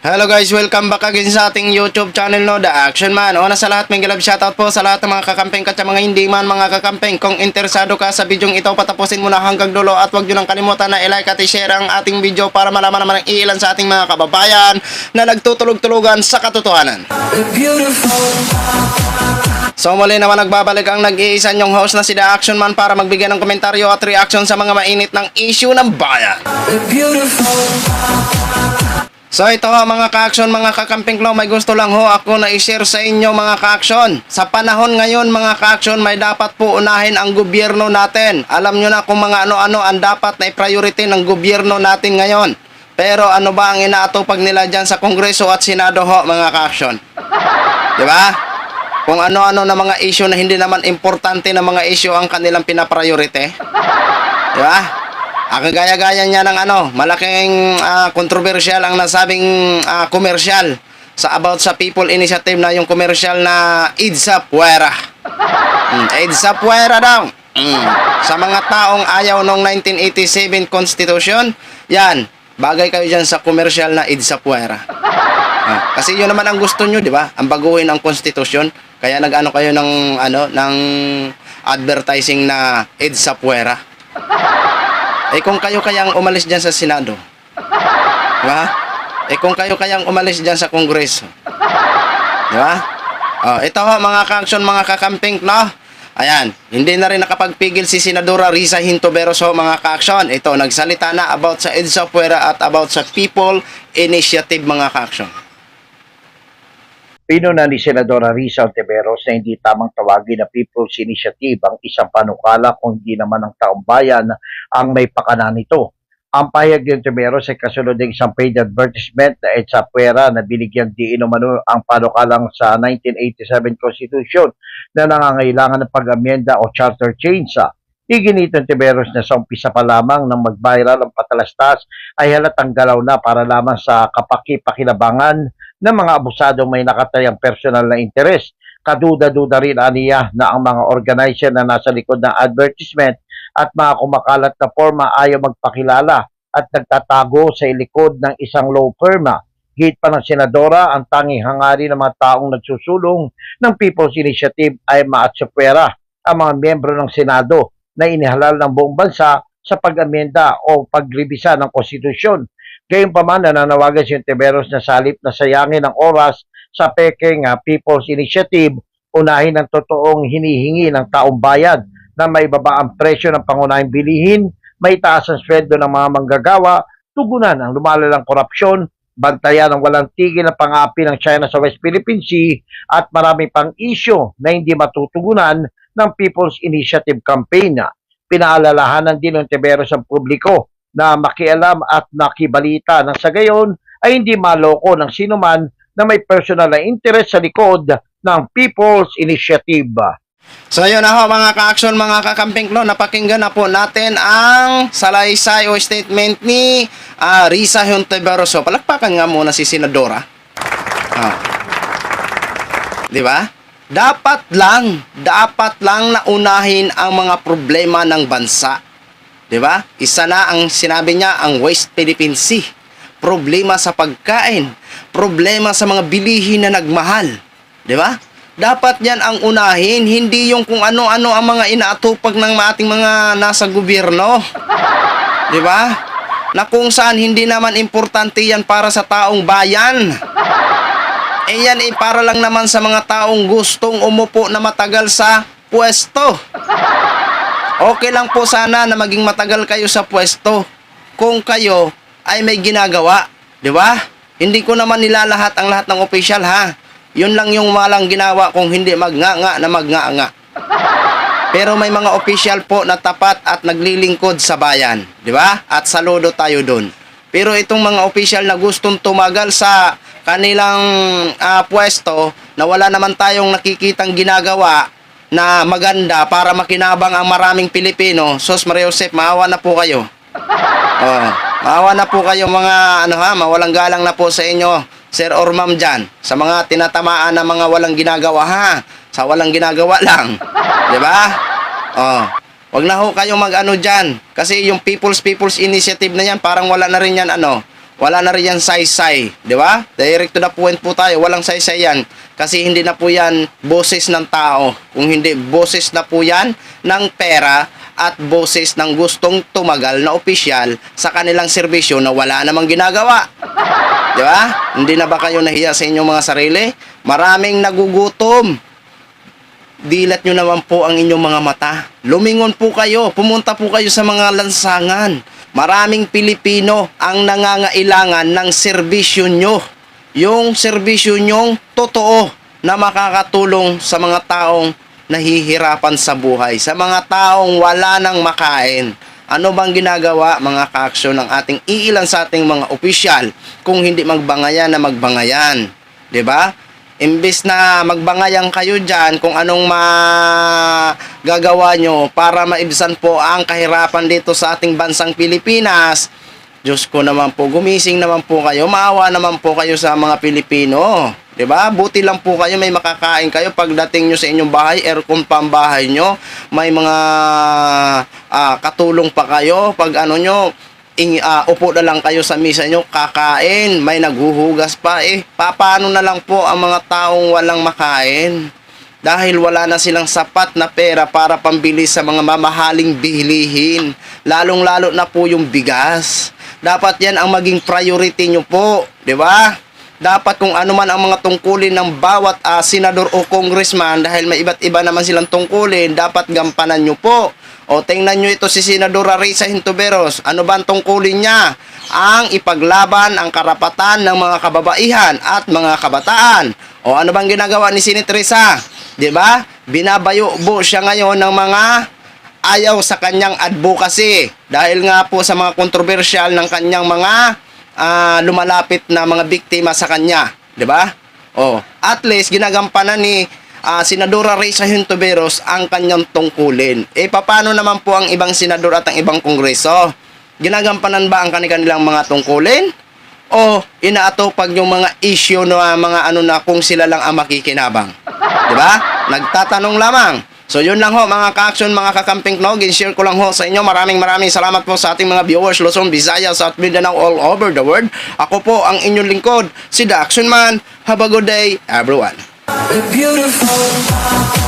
Hello guys, welcome back again sa ating YouTube channel no, The Action Man. Una sa lahat, may galab shoutout po sa lahat ng mga kakampeng at sa mga hindi man mga kakampeng. Kung interesado ka sa bidyong ito, patapusin mo na hanggang dulo at huwag nyo nang kalimutan na i-like at i-share ang ating video para malaman naman ang ilan sa ating mga kababayan na nagtutulog-tulugan sa katotohanan. So muli naman nagbabalik ang nag-iisa nyong host na si The Action Man para magbigay ng komentaryo at reaction sa mga mainit ng issue ng bayan. So ito ho mga ka-action, mga kakamping ko, may gusto lang ho ako na i-share sa inyo mga ka-action. Sa panahon ngayon mga ka-action, may dapat po unahin ang gobyerno natin. Alam nyo na kung mga ano-ano ang dapat na i-priority ng gobyerno natin ngayon. Pero ano ba ang inaatupag nila dyan sa Kongreso at Senado ho mga ka-action? Diba? Kung ano-ano na mga issue na hindi naman importante na mga issue ang kanilang pinapriority. Diba? Kagaya-gaya niya ng malaking controversial ang nasabing commercial about sa People Initiative na yung commercial na EDSA Puwera. EDSA Puwera daw. Sa mga taong ayaw ng 1987 Constitution, yan, bagay kayo dyan sa commercial na EDSA Puwera. Kasi yun naman ang gusto nyo, di ba? Ang baguhin ang Constitution. Kaya nag-ano kayo ng advertising na EDSA Puwera. Kung kayo kayang umalis dyan sa Senado, diba? Kung kayo kayang umalis dyan sa Kongreso, diba? Ito ho, mga ka-action, mga kakamping, no? Ayan, hindi na rin nakapagpigil si Senadora Risa Hintoberos ho, mga ka-action. Ito, nagsalita na about sa EDSA Puwera at about sa People Initiative, mga ka-action. Pinuna ni Senadora Risa Hontiveros na hindi tamang tawagin na People's Initiative ang isang panukala kung hindi naman ang taong bayan ang may pakana nito. Ang pahayag ni Hontiveros ay kasunod ng isang paid advertisement na EDSA Puwera na binigyan diin umano ang panukalang sa 1987 Constitution na nangangailangan ng pag-amyenda o charter change. Iginit ng Hontiveros na sa umpisa pa lamang ng mag-viral ang patalastas ay halatang galaw na para lamang sa kapaki-pakilabangan ng mga abusadong may nakatayang personal na interes. Kaduda-duda rin aniya na ang mga organizer na nasa likod ng advertisement at mga kumakalat na forma ayaw magpakilala at nagtatago sa likod ng isang law firm. Git pa ng Senadora, ang tanging hangarin ng mga taong nagsusulong ng People's Initiative ay maatsa Puwera ang mga miyembro ng Senado na inihalal ng buong bansa sa pag-amyenda o pagrebisa ng konstitusyon. Gayunpaman, nananawagan si Hontiveros na salip na sayangin ang oras sa peking People's Initiative, unahin ang totoong hinihingi ng taong bayan na may baba ang presyo ng pangunahing bilihin, may taas ang sweldo ng mga manggagawa, tugunan ang lumalalang korupsyon, bantayan ang walang tigil na pang-aapi ng China sa West Philippine Sea at marami pang isyu na hindi matutugunan ng People's Initiative Campaign. Pinaalalahanan din ng Hontiveros ang publiko na makialam at nakibalita nang sa gayon ay hindi maloko ng sinuman na may personal na interest sa likod ng People's Initiative. So yun na ho mga ka-action, mga kakamping no, napakinggan na po natin ang salaysay o statement ni Risa Hontiveros. So palakpakan nga muna si Senadora. Di ba? Dapat lang na unahin ang mga problema ng bansa. 'Di ba? Isa na ang sinabi niya, ang West Philippine Sea. Problema sa pagkain, problema sa mga bilihin na nagmahal. 'Di ba? Dapat 'yan ang unahin, hindi yung kung ano-ano ang mga inaatupag ng ating mga nasa gobyerno. 'Di ba? Na kung saan hindi naman importante 'yan para sa taong bayan. Yan para lang naman sa mga taong gustong umupo na matagal sa pwesto. Okay lang po sana na maging matagal kayo sa pwesto kung kayo ay may ginagawa, di ba? Hindi ko naman nilalahat ang lahat ng opisyal ha. Yun lang yung malang ginawa kung hindi magnganga na magnganga. Pero may mga opisyal po na tapat at naglilingkod sa bayan, di ba? At saludo tayo doon. Pero itong mga opisyal na gustong tumagal sa kanilang pwesto na wala naman tayong nakikitang ginagawa na maganda para makinabang ang maraming Pilipino, Sos Maria Josep, maawa na po kayo. Maawa na po kayo mga mawalang galang na po sa inyo, sir or ma'am dyan, sa mga tinatamaan na mga walang ginagawa ha, sa walang ginagawa lang, di ba? Wag na ho kayong mag-ano dyan, kasi yung People's Initiative na yan, parang wala na rin yan Wala na rin yan saysay, di ba? Direct to the point po tayo, walang saysay yan. Kasi hindi na po yan boses ng tao. Kung hindi, boses na po yan ng pera at boses ng gustong tumagal na opisyal sa kanilang serbisyo na wala namang ginagawa. Di ba? Hindi na ba kayo nahiya sa inyong mga sarili? Maraming nagugutom. Dilat nyo naman po ang inyong mga mata. Lumingon po kayo. Pumunta po kayo sa mga lansangan. Maraming Pilipino ang nangangailangan ng serbisyo nyo. Yung serbisyo nyong totoo na makakatulong sa mga taong nahihirapan sa buhay. Sa mga taong wala nang makain. Ano bang ginagawa mga kaaksyon ng ating iilan sa ating mga opisyal kung hindi magbangayan na magbangayan? 'Di ba? Imbes na magbangayan kayo dyan kung anong magagawa nyo para maibsan po ang kahirapan dito sa ating bansang Pilipinas. Diyos ko naman po, gumising naman po kayo, maawa naman po kayo sa mga Pilipino. 'Di ba? Buti lang po kayo may makakain kayo pagdating nyo sa inyong bahay, aircon pa ang bahay nyo, may mga katulong pa kayo pag ano nyo, upo na lang kayo sa misa nyo, kakain, may naghuhugas pa paano na lang po ang mga taong walang makain? Dahil wala na silang sapat na pera para pambili sa mga mamahaling bilihin, lalong-lalo na po yung bigas. Dapat yan ang maging priority nyo po, di ba? Dapat kung ano man ang mga tungkulin ng bawat senador o congressman, dahil may iba't iba naman silang tungkulin, dapat gampanan nyo po. O tingnan nyo ito si Senadora Risa Hintuberos. Ano ba ang tungkulin niya? Ang ipaglaban ang karapatan ng mga kababaihan at mga kabataan. O ano bang ginagawa ni Senator Risa? 'Di ba? Binabayo-bo siya ngayon ng mga ayaw sa kanyang advocacy. Dahil nga po sa mga kontrobersyal ng kanyang mga lumalapit na mga biktima sa kanya. 'Di ba? O, at least ginagampanan ni Senadora Risa Hintuberos ang kanyang tungkulin. Paano naman po ang ibang senador at ang ibang kongreso? Ginagampanan ba ang kanilang mga tungkulin? O inaatupag yung mga issue na mga ano na kung sila lang ang makikinabang? Diba? Nagtatanong lamang. So yun lang ho mga ka-action, mga kakamping knog, share ko lang ho sa inyo. Maraming salamat po sa ating mga viewers Luzon, Visayas at Mindanao all over the world. Ako po ang inyong lingkod, si The Action Man. Have a good day everyone. Beautiful.